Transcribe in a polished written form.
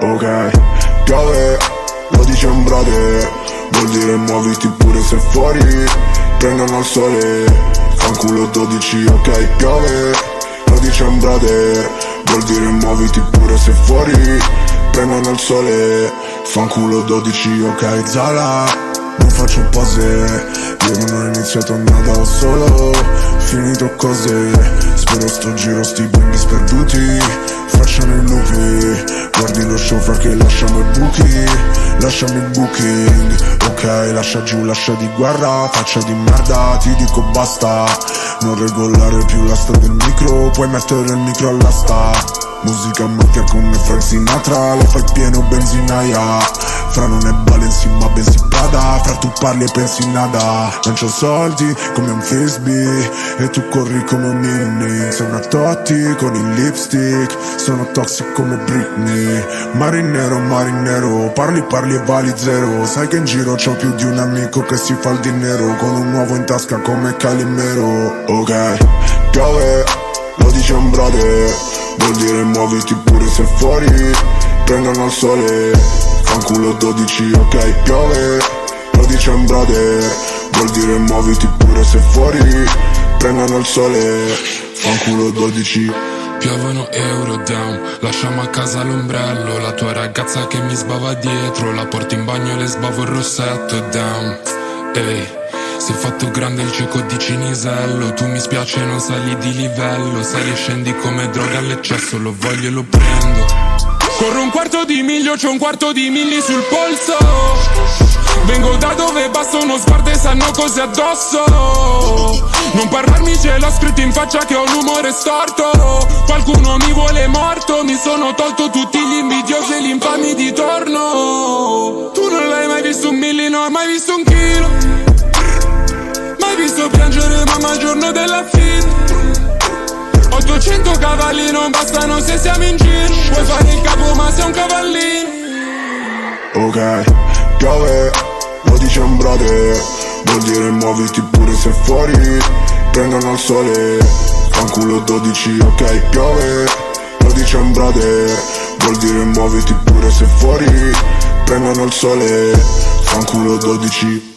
Ok, piove, lo dice un brother, vuol dire muoviti pure se fuori prendono il sole. Fanculo 12, ok, piove, lo dice un brother, vuol dire muoviti pure se fuori prendono il sole. Fanculo 12, ok, Zala, non faccio pose, io non ho iniziato nada, ho solo finito cose. Spero sto giro sti bimbi sperduti facciano i lupi. Guardi lo show fra che lasciamo i buchi, lasciami il booking. Ok, lascia giù, lascia di guerra, faccia di merda, ti dico basta. Non regolare più l'asta del micro, puoi mettere il micro all'asta. Musica macchia come Frank Sinatra, le fai pieno benzinaia. Fra non è Balenci ma bensì Prada, fra tu parli e pensi nada. Non c'ho soldi come un frisbee e tu corri come un Minnie. Sei una Totti con il lipstick, sono toxic come Britney. Marinero, marinero, parli e vali zero. Sai che in giro c'ho più di un amico che si fa il dinero con un uovo in tasca come Calimero. Ok, piove, lo dice un brother, vuol dire muoviti pure se fuori prendono il sole. Fanculo 12, ok, piove, lo dice un brother, vuol dire muoviti pure se fuori prendono il sole. Fanculo 12. Piovono euro down, lasciamo a casa l'ombrello. La tua ragazza che mi sbava dietro, la porto in bagno e le sbavo il rossetto down. Ehi, si è fatto grande il cieco di Cinisello. Tu mi spiace non sali di livello, sali e scendi come droga all'eccesso. Lo voglio e lo prendo. Corro un quarto di miglio, c'ho un quarto di milli sul polso. Vengo da dove basta uno sguardo e sanno cose addosso. Non parlarmi, ce l'ho scritto in faccia che ho l'umore storto. Qualcuno mi vuole morto, mi sono tolto tutti gli invidiosi e gli infami di torno. Tu non l'hai mai visto un milli, non hai mai visto un chilo. Mai visto piangere mamma al giorno della fine. 800 cavalli non bastano se siamo in giro. Puoi fare il capo ma sei un cavallino. Ok, piove, lo dice un brother, vuol dire muoviti pure se fuori prendono il sole. Fanculo 12, ok, piove, lo dice un brother, vuol dire muoviti pure se fuori prendono il sole. Fanculo 12.